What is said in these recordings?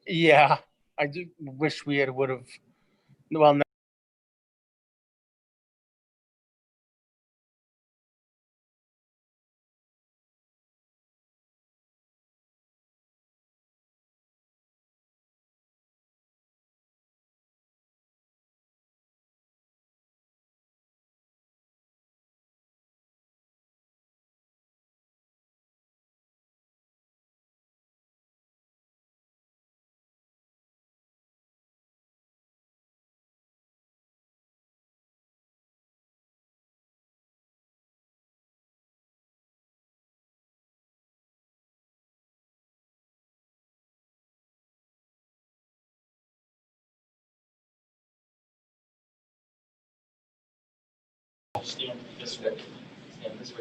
Yeah, I do wish we would have. Well, Stand this way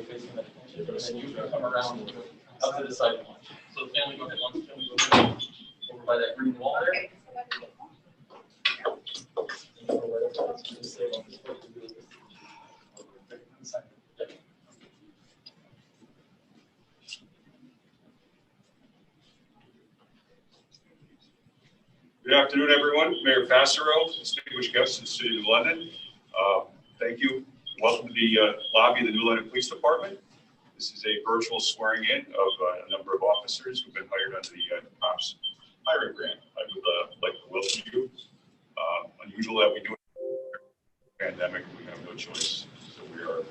facing the township, and then you come around up to the sidewalk. So the family, go ahead, once the family goes over by that green wall there. Good afternoon, everyone. Mayor Passero, distinguished guests in the City of New London. Thank you. Welcome to the lobby of the New London Police Department. This is a virtual swearing in of a number of officers who've been hired under the COPS hiring grant. I would like to welcome you. Unusual that we do a pandemic, we have no choice. So we are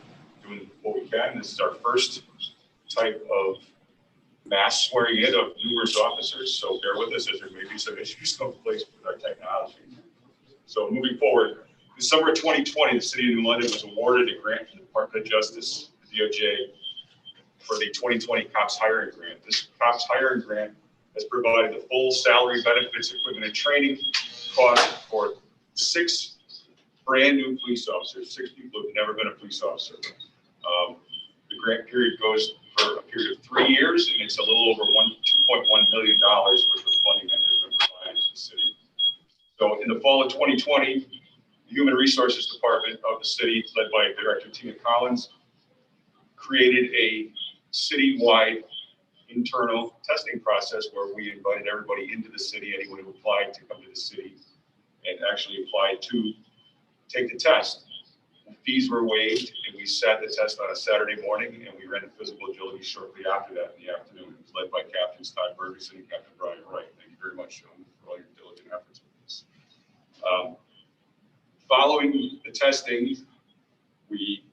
doing what we can. This is our first type of mass swearing in of numerous officers, so bear with us as there may be some issues someplace with our technology. So moving forward, in summer 2020, the City of New London was awarded a grant from the Department of Justice, the DOJ, for the 2020 COPS hiring grant. This COPS hiring grant has provided the full salary, benefits, equipment, and training cost for 6 brand new police officers, 6 people who have never been a police officer. The grant period goes for a period of 3 years, and it's a little over $2.1 million worth of funding that has been provided to the city. So in the fall of 2020, the Human Resources Department of the city, led by Director Tina Collins, created a citywide internal testing process where we invited everybody into the city, anyone who applied to come to the city and actually applied to take the test. The fees were waived, and we sat the test on a Saturday morning, and we ran a physical agility shortly after that in the afternoon. It was led by Captains Todd Ferguson and Captain Brian Wright. Thank you very much, gentlemen, for all your diligent efforts with this. Following the testing, we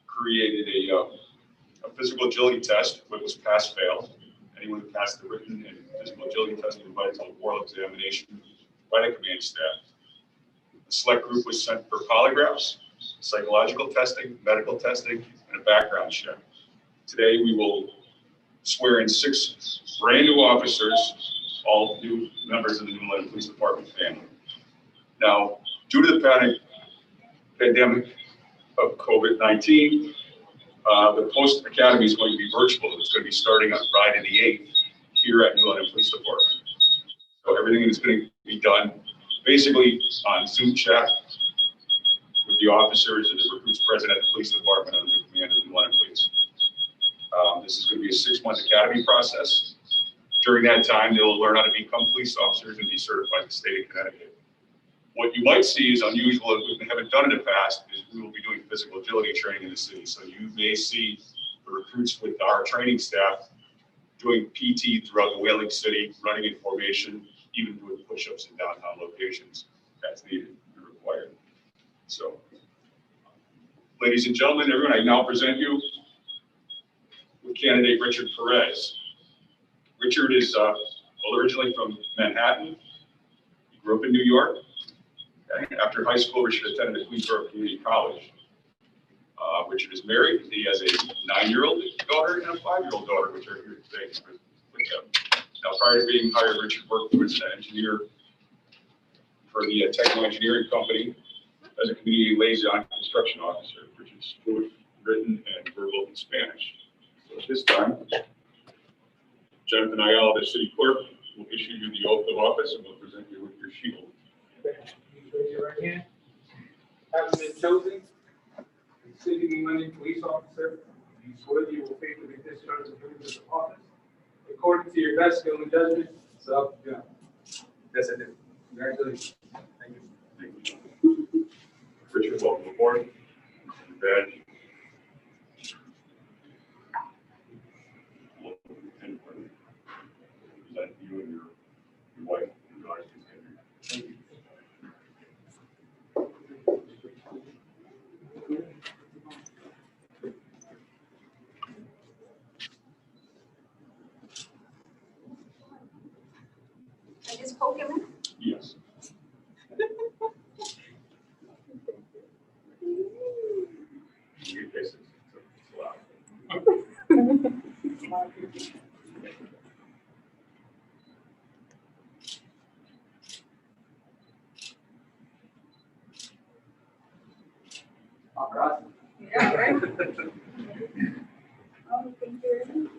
created a physical agility test, which was pass-fail. Anyone who passed the written and physical agility test was invited to a oral examination by the command staff. A select group was sent for polygraphs, psychological testing, medical testing, and a background check. Today, we will swear in 6 brand new officers, all new members of the New London Police Department family. Now, due to the pandemic of COVID-19, the Post Academy is going to be virtual. It's going to be starting on Friday the 8th here at New London Police Department. So everything is going to be done basically on Zoom chat with the officers and the recruits present at the police department under the command of the New London Police. This is going to be a 6-month academy process. During that time, they'll learn how to become police officers and be certified in the state of Connecticut. What you might see is unusual, if we haven't done in the past, is we will be doing physical agility training in the city. So you may see the recruits with our training staff doing PT throughout the Whaling City, running in formation, even doing push-ups in downtown locations as needed and required. So, ladies and gentlemen, everyone, I now present you with candidate Richard Perez. Richard is originally from Manhattan. He grew up in New York. After high school, Richard attended Queensborough Community College. Richard is married. He has a 9-year-old daughter and a 5-year-old daughter, which are here today with him. Now, prior to being hired, Richard worked as an engineer for the technical engineering company as a community liaison construction officer. Richard's fluent, written, and verbal in Spanish. So at this time, Jonathan Ayala, the city clerk, will issue you the oath of office and will present you with your shield. Raise your right hand. Having been chosen as City of New London police officer, you swear that you will faithfully discharge the duties of the office according to your best skill and judgment, So, yeah. Yes, I did. Congratulations. Thank you. Thank you. Richard, welcome aboard. Badge. Present you and your wife and daughter. Thank you. I just poke him in. Yes. You guys, it's loud. All right. Yeah, right. Oh, thank you very much.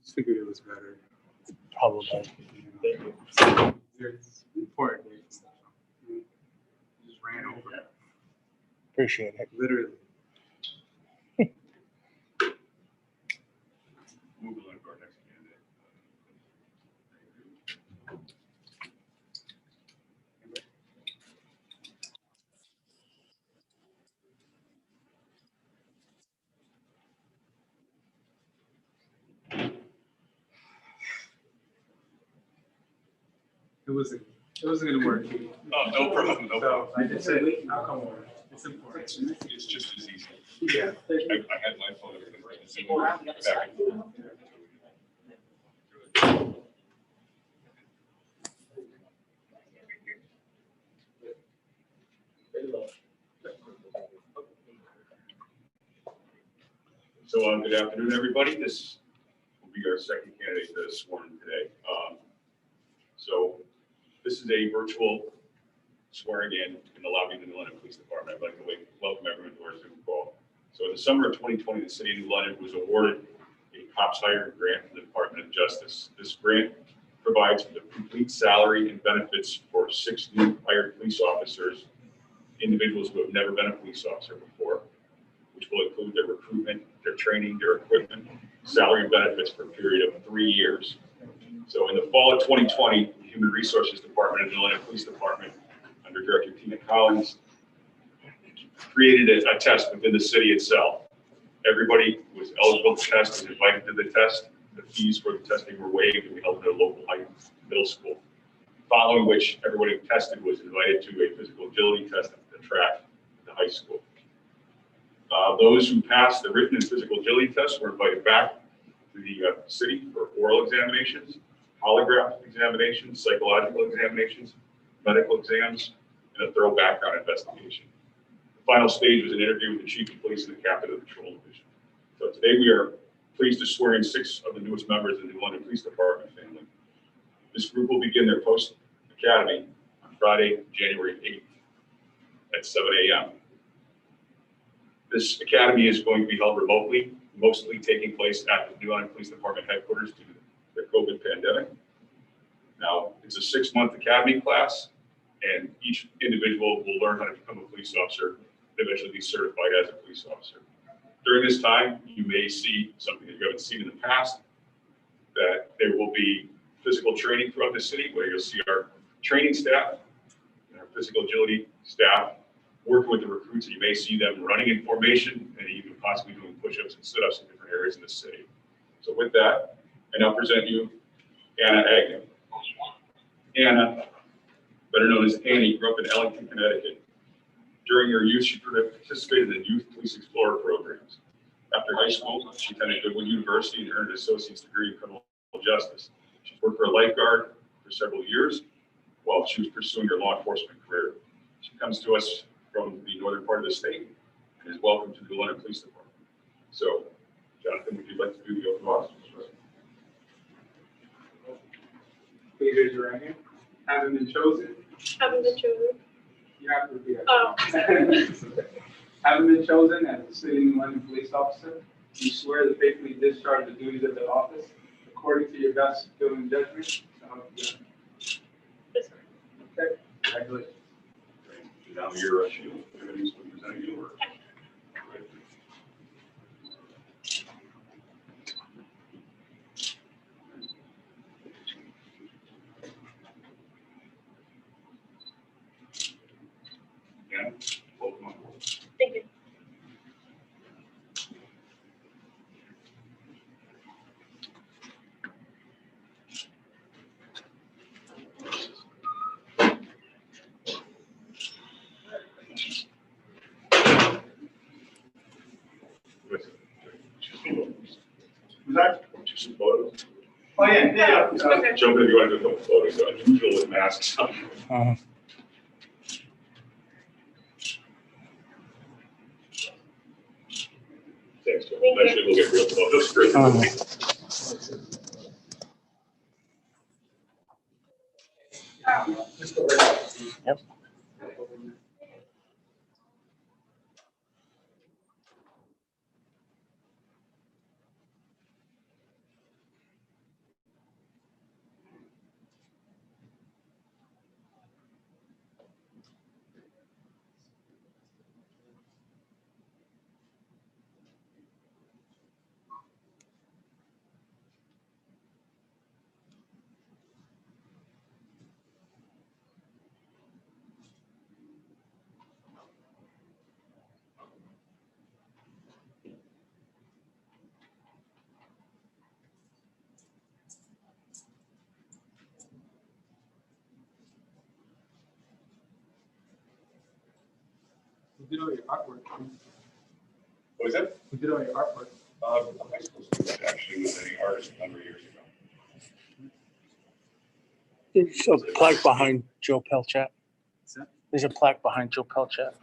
Just figured it was better. Probably. It's important. You just ran over it, Appreciate it. literally. Moving on to our next candidate. It wasn't gonna work. Oh, no problem, no So problem. I just said, I'll come over. It's important. It's just as easy. Yeah. I had my phone. Back. So, good afternoon, everybody. This will be our second candidate that is sworn today. So this is a virtual swearing in the lobby of the New London Police Department. I'd like to welcome everyone to our Zoom call. So in the summer of 2020, the city of New London was awarded a COPS Hiring grant from the Department of Justice. This grant provides for the complete salary and benefits for 6 new hired police officers, individuals who have never been a police officer before, which will include their recruitment, their training, their equipment, salary and benefits for a period of 3 years. So in the fall of 2020, the Human Resources Department of the New London Police Department, under Director Tina Collins, created a test within the city itself. Everybody who was eligible to test was invited to the test. The fees for the testing were waived and we held it at a local high middle school. Following which, everybody who tested was invited to a physical agility test at the track at the high school. Those who passed the written and physical agility tests were invited back to the city for oral examinations, polygraph examinations, psychological examinations, medical exams, and a thorough background investigation. The final stage was an interview with the chief of police and the captain of the patrol division. So today we are pleased to swear in 6 of the newest members of the New London Police Department family. This group will begin their post-academy on Friday, January 8th at 7 a.m. This academy is going to be held remotely, mostly taking place at the New London Police Department headquarters due to the COVID pandemic. Now, it's a 6-month academy class, and each individual will learn how to become a police officer, and eventually be certified as a police officer. During this time, you may see something that you haven't seen in the past, that there will be physical training throughout the city, where you'll see our training staff and our physical agility staff working with the recruits, and you may see them running in formation and even possibly doing push-ups and sit-ups in different areas in the city. So with that, I now present you Anna Agnew. Anna, better known as Annie, grew up in Ellington, Connecticut. During her youth, she participated in Youth Police Explorer programs. After high school, she attended Goodwin University and earned an associate's degree in criminal justice. She's worked for a lifeguard for several years while she was pursuing her law enforcement career. She comes to us from the northern part of the state and is welcome to the New London Police Department. So, Jonathan, would you like to do the oath of office? Please raise your right hand. Having been chosen, Having been chosen. you have to repeat it. Oh, sorry. Having been chosen as the City of New London police officer, you swear to faithfully discharge the duties of the office according to your best skill and judgment. So help you God. Yes, sir. Okay, congratulations. Now your shield, everything's presenting you. Or- Yeah, welcome on board. Thank you. Who's that? Some photos. Oh, yeah. Okay. Jump in if you want to do a couple photos, so I can fill with masks. Uh, Thanks, Joe. Thank you. Eventually we'll get real photos. Great. Yep. We did all your artwork. What was that? We did all your artwork. I supposed to do that actually with any artist a number of years ago. There's a plaque behind Joe Pelchat. There's a plaque behind Joe Pelchat.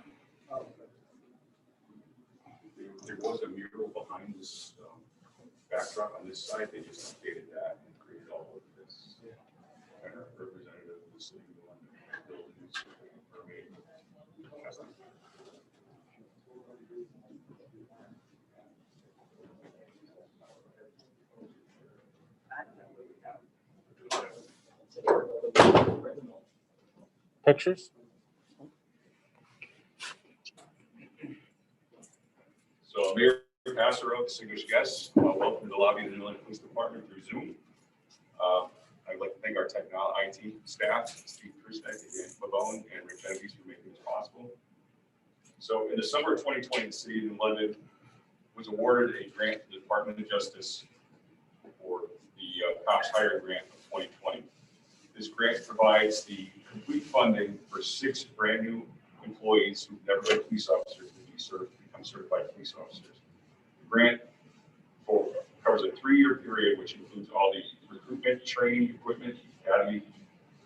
There was a mural behind this backdrop on this side. They just updated that and created all of this. Kind of representative of the city of London buildings or made. Pictures? So Mayor Passero, distinguished guests, welcome to the lobby of the New London Police Department through Zoom. I'd like to thank our IT staff, Steve Krusnek, Dan Pavone, and Rick Genovese for making this possible. So in the summer of 2020, the City of New London was awarded a grant to the Department of Justice for the Cops Hire Grant of 2020. This grant provides the complete funding for 6 brand new employees who've never been police officers to become certified police officers. The grant covers a 3-year period, which includes all the recruitment, training, equipment, academy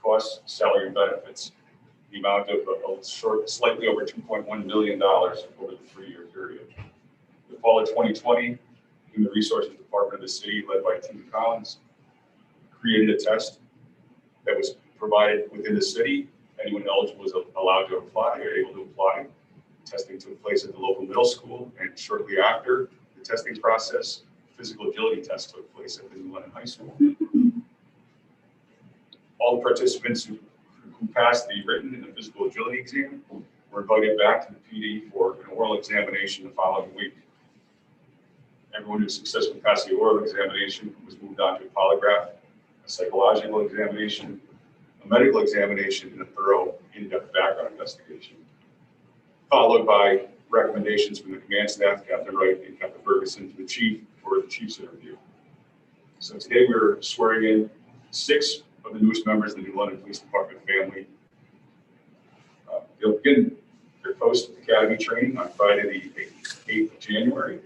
costs, salary, and benefits. The amount of slightly over $2.1 million over the 3-year period. The fall of 2020, Human Resources Department of the city, led by Tim Collins, created a test that was provided within the city. Anyone eligible was allowed to apply or able to apply. Testing took place at the local middle school, and shortly after the testing process, physical agility test took place at the New London High School. All the participants who passed the written and the physical agility exam were invited back to the PD for an oral examination the following week. Everyone who successfully passed the oral examination was moved on to a polygraph, a psychological examination, a medical examination, and a thorough in-depth background investigation, followed by recommendations from the command staff, Captain Wright and Captain Ferguson, to the chief for the chief's interview. So today we're swearing in 6 of the newest members of the New London Police Department family. They'll begin their post academy training on Friday the 8th of January.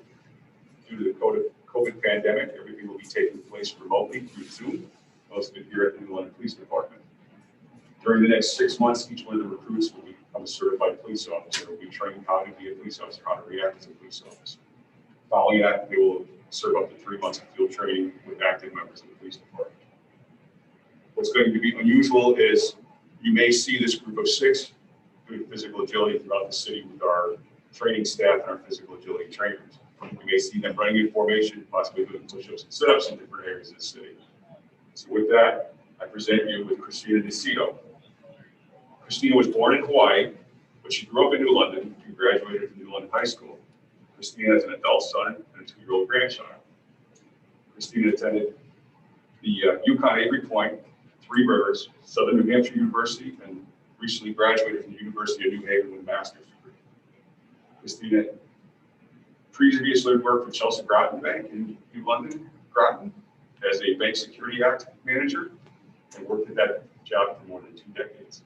Due to the COVID pandemic, everything will be taking place remotely through Zoom, most of it here at the New London Police Department. During the next 6 months, each one of the recruits will become a certified police officer. Will be trained how to be a police officer, how to react as a police officer. Following that, they will serve up to 3 months of field training with active members of the police department. What's going to be unusual is you may see this group of 6 doing physical agility throughout the city with our training staff and our physical agility trainers. You may see them running in formation, possibly doing push-ups and sit-ups in different areas of the city. So with that, I present you with Christina DeCito. Christina was born in Hawaii, but she grew up in New London and graduated from New London High School. Christina has an adult son and a 2-year-old grandchild. Christina attended the UConn Avery Point, Three Rivers, Southern New Hampshire University, and recently graduated from the University of New Haven with a master's degree. Christina previously worked for Chelsea Groton Bank in New London, Groton, as a Bank Security Act manager, and worked at that job for more than 2 decades.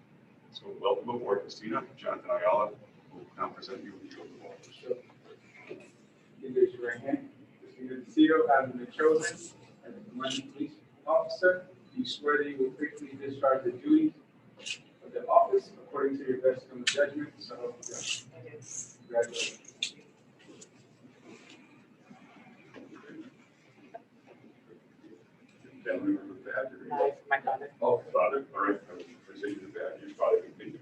So welcome aboard, Christina. Jonathan Ayala will now present you with the oath of office. You raise your right hand. Christina DeCito, having been chosen as a commanding police officer, do you swear that you will faithfully discharge the duties of the office according to your best skill and judgment, so help you God? Congratulations. Family member with that? My father. Oh, father, all right. I will present you the badge. Your father can take it.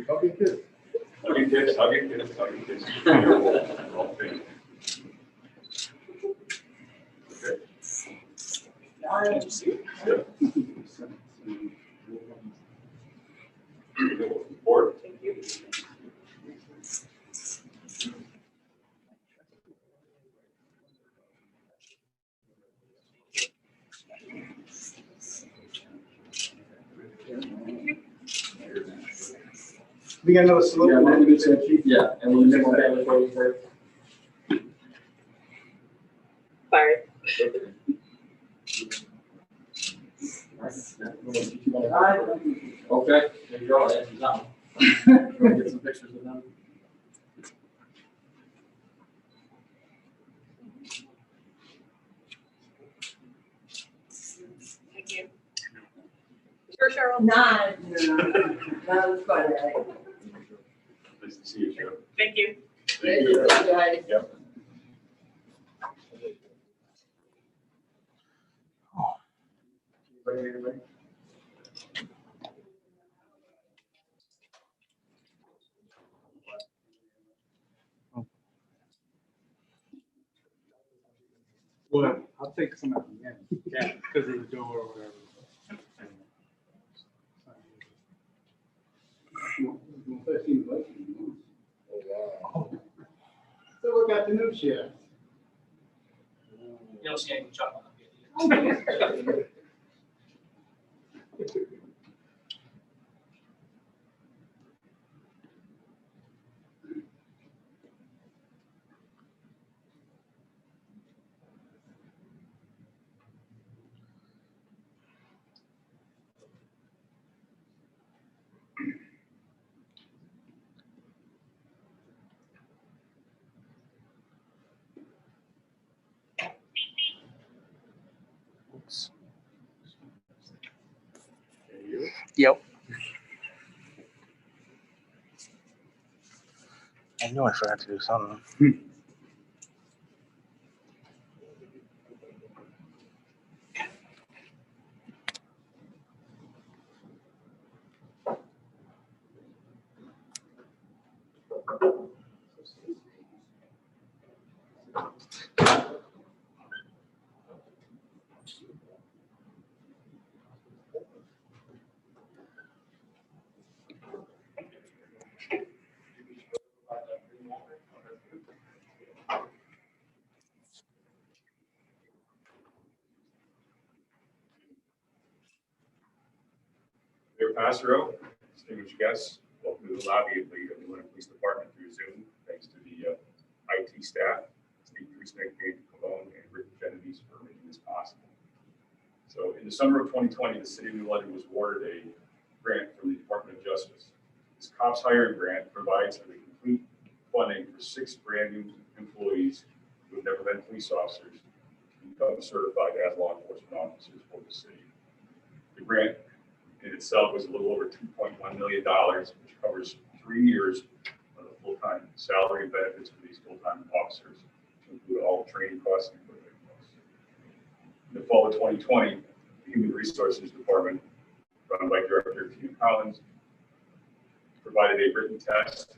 Hugging kids. Hugging kids, hugging kids, hugging kids. All family. Okay. Board. Thank you. We got another salute. Yeah, and we'll name our family for you first. Sorry. Okay, there you go, that's now. Get some pictures of them. Thank you. Sure, Cheryl. Not it's quite all right. Nice to see you, Joe. Thank you. Thank you. Guys. Yep. Everybody? Well, I'll take some of them, yeah, because of the door or whatever. So we got the new chair. You don't see any chocolate. Oops. Yep. I knew I forgot to do something. Mayor Passero, distinguished guests, welcome to the lobby of the New London Police Department through Zoom. Thanks to the IT staff, Steve Priesnick, David Colon, and Rick Genovese for making this possible. So in the summer of 2020, the city of New London was awarded a grant from the Department of Justice This COPS hiring grant provides for the complete funding for 6 brand new employees who have never been police officers to become certified as law enforcement officers for the city. The grant in itself was a little over $2.1 million, which covers 3 years of the full-time salary and benefits for these full-time officers, to include all training costs and equipment costs. In the fall of 2020, the Human Resources Department, run by Director Tina Collins, provided a written test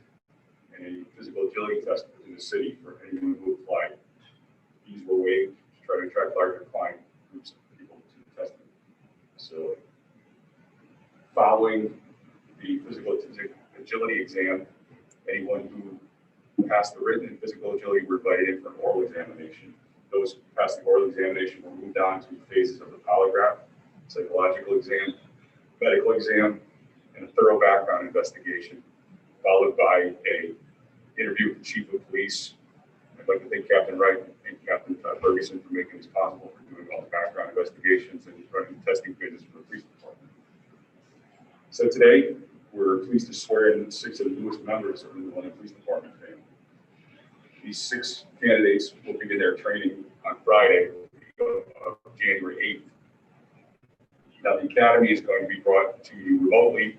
and a physical agility test within the city for anyone who applied. These were waived to try to attract larger client groups of people to the testing facility. Following the physical agility exam, anyone who passed the written and physical agility were invited in for an oral examination. Those who passed the oral examination were moved on to phases of the polygraph, psychological exam, medical exam, and a thorough background investigation, followed by a interview with the chief of police. I'd like to thank Captain Wright and Captain Ferguson for making this possible, for doing all the background investigations and running testing phases for the police department. So today, we're pleased to swear in 6 of the newest members of the New London Police Department family. These 6 candidates will begin their training on Friday, January 8th. Now, the academy is going to be brought to you remotely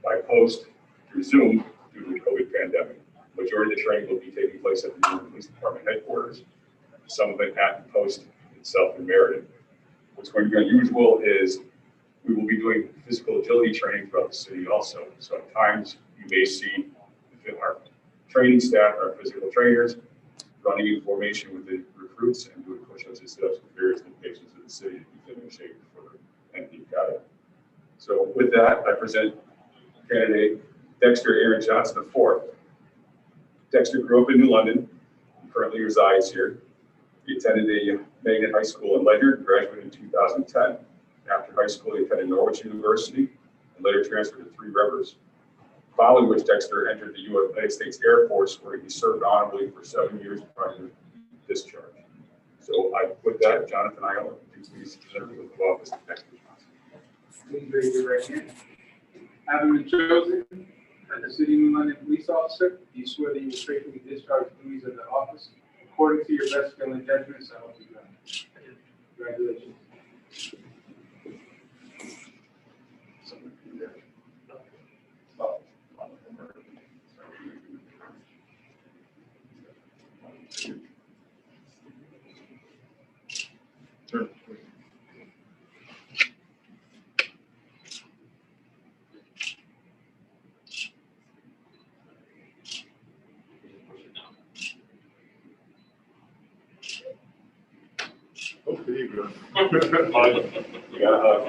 by post through Zoom due to the COVID pandemic. The majority of the training will be taking place at the New London Police Department headquarters, some of it at the post itself in Meriden. What's going to be unusual is we will be doing physical agility training throughout the city also. So at times you may see our training staff, our physical trainers, running in formation with the recruits and doing push-ups and sit-ups with various locations of the city to keep them in shape for the end of the academy. So with that, I present candidate Dexter Aaron Johnson IV. Dexter grew up in New London, and currently resides here. He attended a Magnet High School in Ledyard and graduated in 2010. After high school, he attended Norwich University and later transferred to Three Rivers, following which Dexter entered the United States Air Force, where he served honorably for 7 years prior to discharge. So with that, Jonathan Iola, please present the oath of office to Dexter Johnson. Please raise your right hand. Having been chosen as a city of New London police officer, do you swear that you will faithfully discharge the duties of the office according to your best skill and judgment, so help you God? Congratulations. Sure. Oh, there you go. You got a hug.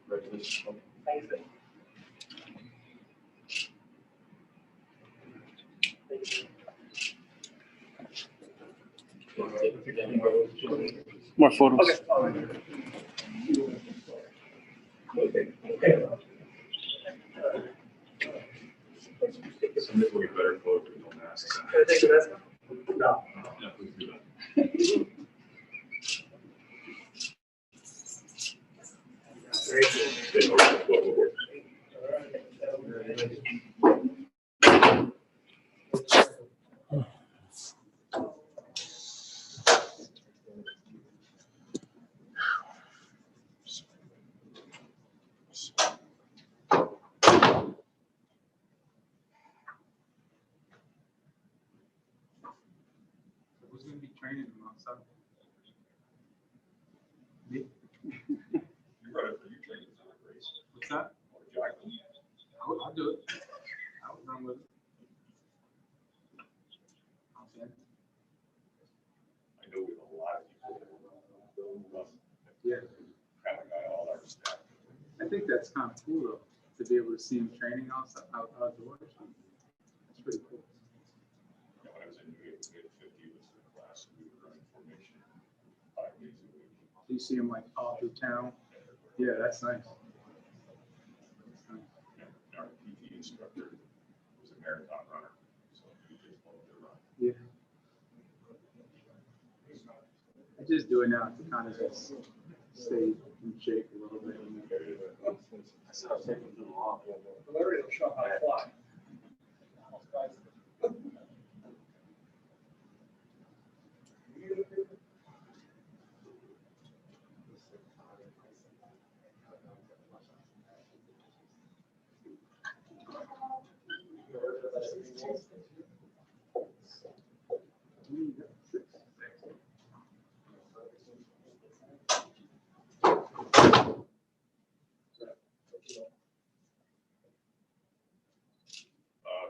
Congratulations. More photos. Some people get better clothes with no masks. Can I take the rest? No. Yeah, please do that. Stay over the floor. Who's going to be training them outside? Me? You're right for your training, it's not a race. What's that? Or Jacqueline. I'll do it. I'll run with it. Okay. I know we have a lot of people that love Yeah. kind of got all our staff. I think that's kind of cool though, to be able to see them training outside, outdoors. That's pretty cool. When I was in New York, we had 50 was the class, and we were running formation 5 days a week. Do you see them like all through town? Yeah, that's nice. That's nice. And our PT instructor was marathon runner. So he did love to run. Yeah. I just do it now to kind of just stay in shape a little bit. I said I'm taking too long. Larry will show how to fly.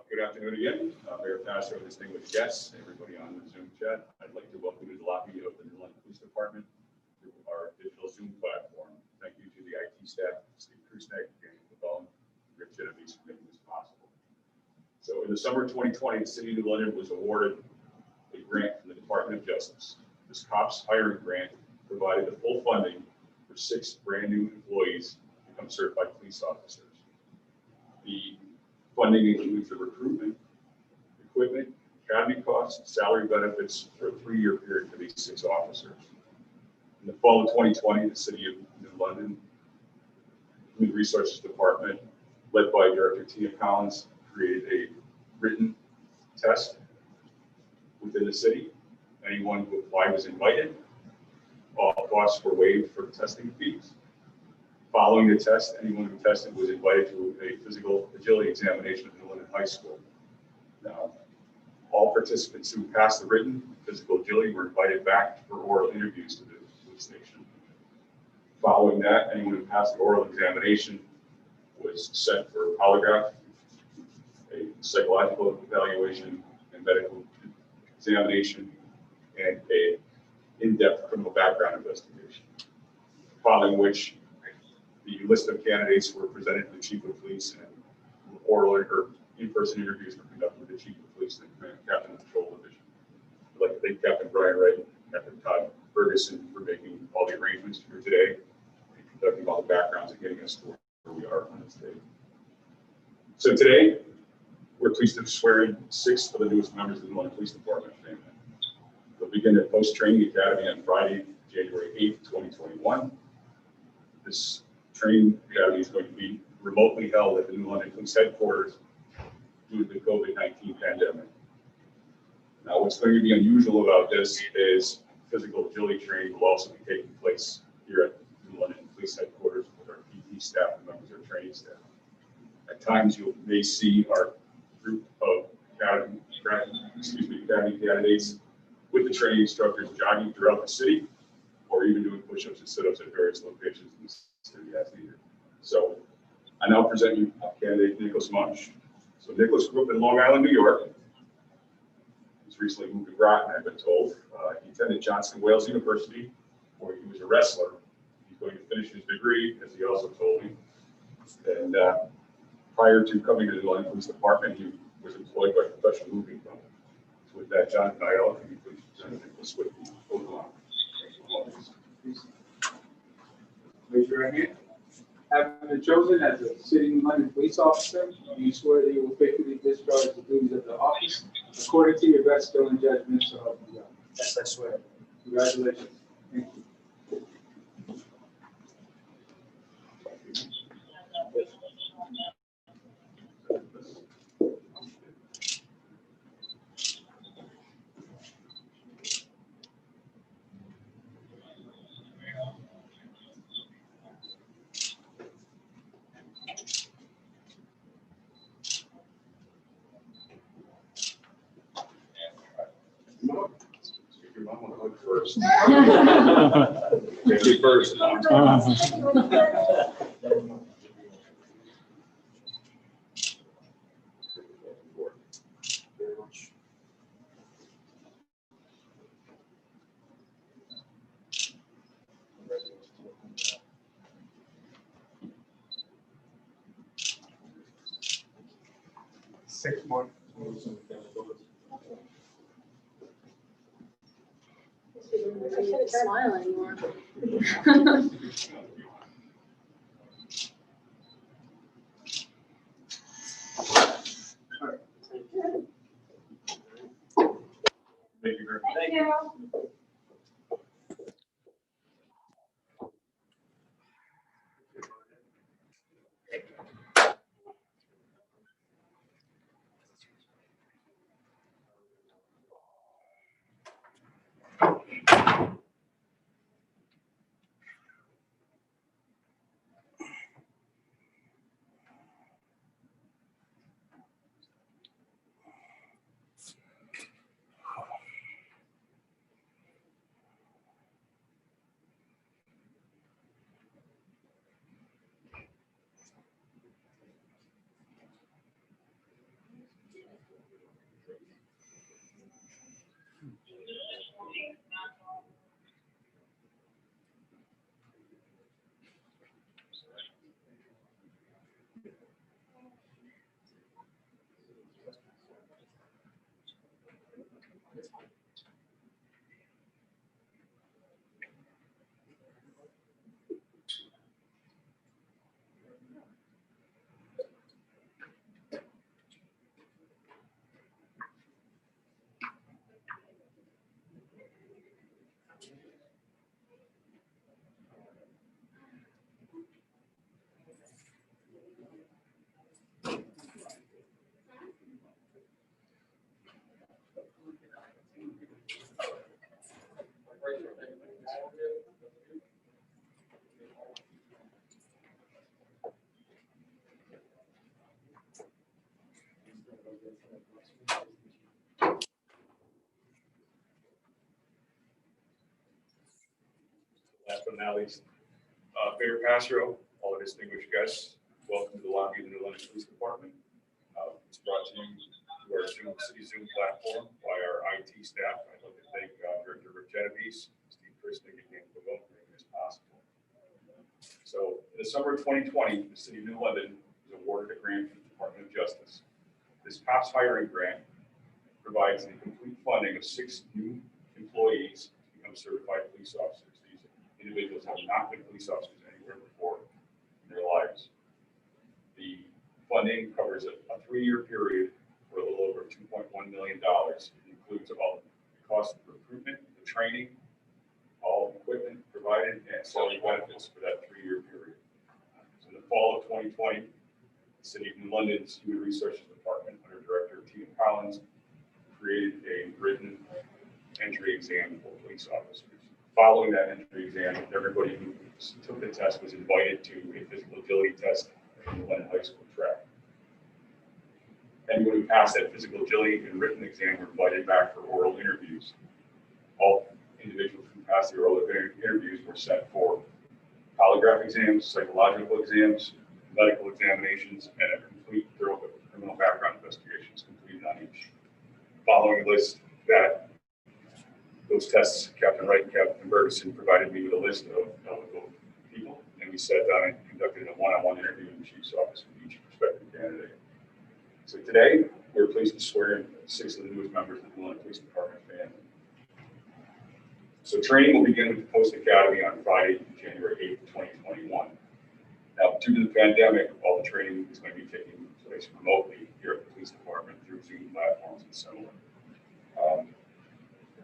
Good afternoon again. Mayor Pastor, distinguished guests, everybody on the Zoom chat. I'd like to welcome you to the lobby of the New London Police Department to our digital Zoom platform. Thank you to the IT staff, Steve Krusnek, Danny Pavone, Rick Genovese for making this possible. So in the summer of 2020, the city of New London was awarded a grant from the Department of Justice. This COPS hiring grant provided the full funding for 6 brand new employees to become certified police officers. The funding includes the recruitment, equipment, academy costs, salary benefits for a 3-year period for these 6 officers. In the fall of 2020, the city of New London Human Resources Department, led by Director Tia Collins, created a written test within the city. Anyone who applied was invited. All costs were waived for the testing fees. Following the test, anyone who tested was invited to a physical agility examination at New London High School. Now, all participants who passed the written physical agility were invited back for oral interviews to the police station. Following that, anyone who passed the oral examination was sent for a polygraph, a psychological evaluation, and medical examination, and a in-depth criminal background investigation. Following which, the list of candidates were presented to the chief of police, and oral or in-person interviews were conducted with the chief of police and captain of the patrol division. I'd like to thank Captain Brian Wright and Captain Todd Ferguson for making all the arrangements for today and conducting all the backgrounds and getting us to where we are on this day. So today, we're pleased to swear in 6 of the newest members of the New London Police Department family. They'll begin at Post Training Academy on Friday, January 8th, 2021. This training academy is going to be remotely held at the New London Police Headquarters due to the COVID-19 pandemic. Now, what's going to be unusual about this is physical agility training will also be taking place here at New London Police Headquarters with our PT staff and members of our training staff. At times, you may see our group of academy candidates with the training instructors jogging throughout the city, or even doing push-ups and sit-ups at various locations in the city as needed. So I now present you candidate Nicholas Munch. So Nicholas grew up in Long Island, New York. He's recently moved to Groton, I've been told. He attended Johnson Wales University, where he was a wrestler. He's going to finish his degree, as he also told me. And prior to coming to the London Police Department, he was employed by a professional moving company. So with that, John Niall, can you please present Nicholas with the oath of office? Raise your right hand. Having been chosen as a city New London police officer, do you swear that you will faithfully discharge the duties of the office according to your best skill and judgment, so help you God? Yes, I swear. Congratulations. Thank you. Your mom will hug first. Take it first. Very much. Six more. I shouldn't smile anymore. you very much. Thank you. Last but not least, Mayor Passero, all the distinguished guests, welcome to the lobby of the New London Police Department. It's brought to you through our City Zoom platform by our IT staff. I'd like to thank Director Rick Genovese, Steve Christick, and Dan Pavone for making this possible. So in the summer of 2020, the City of New London was awarded a grant from the Department of Justice. This COPS hiring grant provides the complete funding of 6 new employees to become certified police officers. These individuals have not been police officers anywhere before in their lives. The funding covers a 3-year period for a little over $2.1 million. It includes all the cost of recruitment, the training, all equipment provided, and salary benefits for that 3-year period. So in the fall of 2020, the City of New London's Human Resources Department, under Director Tina Collins, created a written entry exam for police officers. Following that entry exam, everybody who took the test was invited to a physical agility test at the London High School track. Anyone who passed that physical agility and written exam were invited back for oral interviews. All individuals who passed the oral interviews were sent for polygraph exams, psychological exams, medical examinations, and a complete thorough criminal background investigation is completed on each. Following the list that those tests, Captain Wright and Captain Ferguson provided me with a list of eligible people, and we sat down and conducted a one-on-one interview in the chief's office with each prospective candidate. So today, we're pleased to swear in 6 of the newest members of the New London Police Department family. So training will begin with the Post Academy on Friday, January 8th, 2021. Now, due to the pandemic, all the training is going to be taking place remotely here at the police department through Zoom platforms and similar.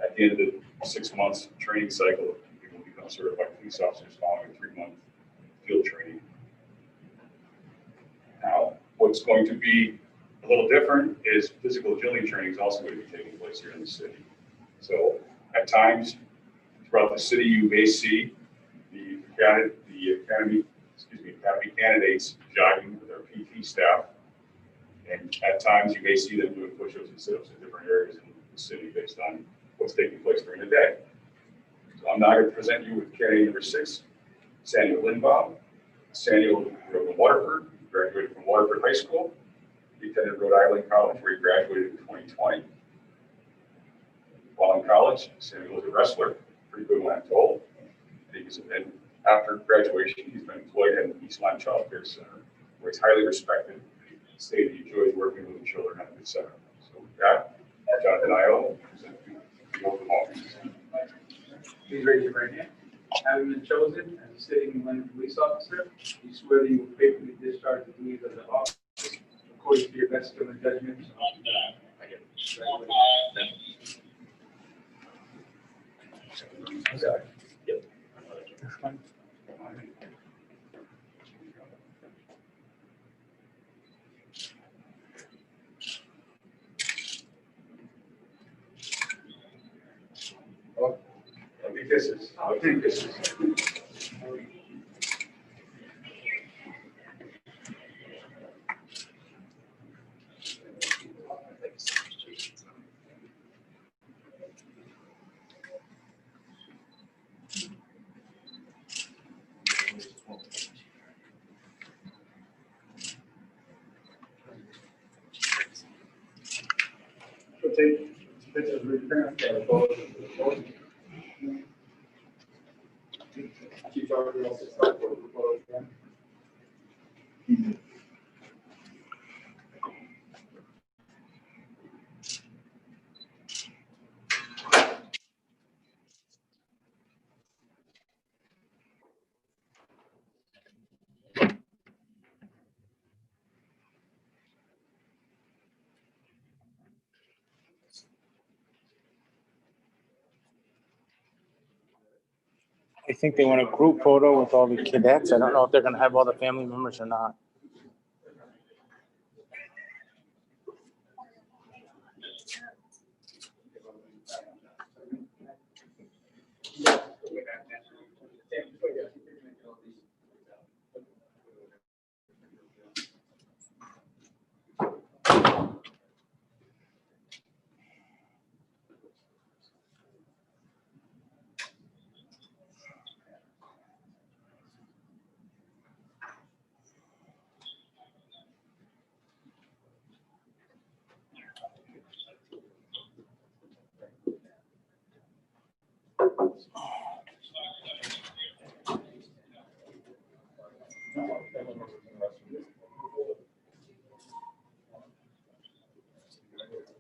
At the end of the 6 months training cycle, we will become certified police officers following a 3-month field training. Now, what's going to be a little different is physical agility training is also going to be taking place here in the city. So at times throughout the city, you may see the academy candidates jogging with their PT staff. And at times you may see them doing push-ups and sit-ups in different areas in the city based on what's taking place during the day. So I'm now going to present you with candidate number 6, Samuel Lindbaum. Samuel grew up in Waterford, graduated from Waterford High School. He attended Rhode Island College, where he graduated in 2020. While in college, Samuel was a wrestler, pretty good when I'm told. And after graduation, he's been employed at the East Lyme Child Care Center, where he's highly respected. He stated he enjoys working with the children at the center. So with that, Jonathan Iola, present the oath of office. Please raise your right hand. Having been chosen as a City of New London police officer, you swear that you will faithfully discharge the duties of the office according to your best skill and judgment. I think this is. So take pictures, reprint, and photos. Keep talking about this, photos again. I think they want a group photo with all the cadets. I don't know if they're gonna have all the family members or not.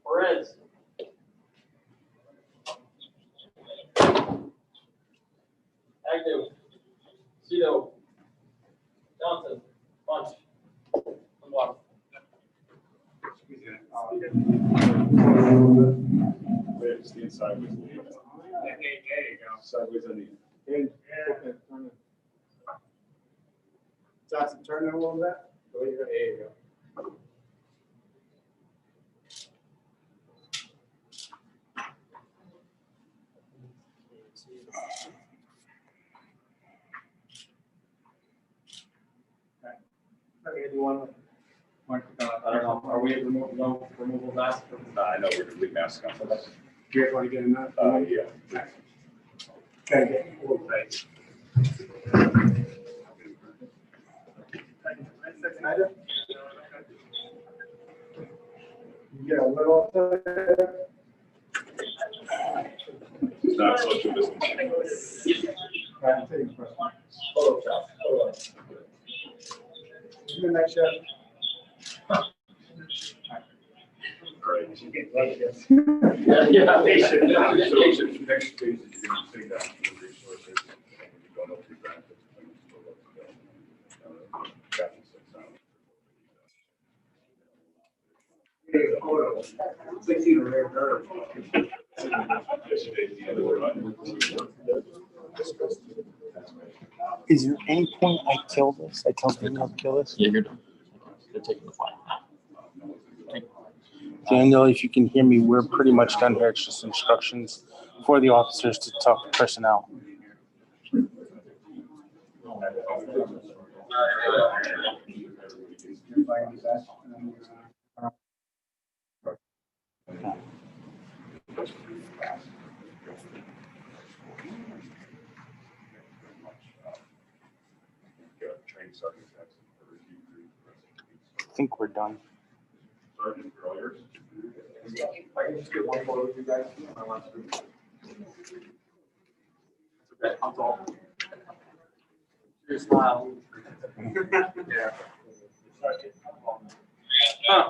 Perez. Active. Cito. Johnson. Bunch. Unblocked. Wait, stand sideways. There you go. Sideways on the. Johnson, turn it a little bit. There you go. Okay, do you want to? I don't know, are we removal mask? I know we're gonna leave masks on. Do you guys want to get in that? Yeah. Okay. Second item. You get a little. It's not social distancing. Photoshop. The next step. All right. Yeah. Patient. So, next page, you're gonna take down the resources, and you go up to benefits. Photo. 16 or rare. Yesterday, the end of the run. Is there any point I kill this? I tell Daniel to kill this? Yeah, you're done. They're taking the flag. Daniel, if you can hear me, we're pretty much done here. It's just instructions for the officers to talk to personnel. I think we're done. Sergeant, you're all yours. I can just get one photo with you guys. My last group. Okay, that's all. Your smile. Yeah. Huh.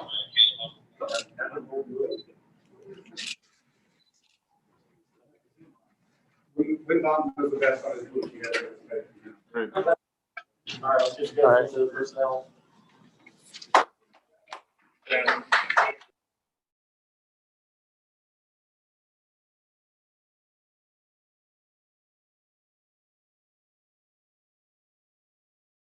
When Mom does the best on his group together. All right, let's just go to the personnel. Then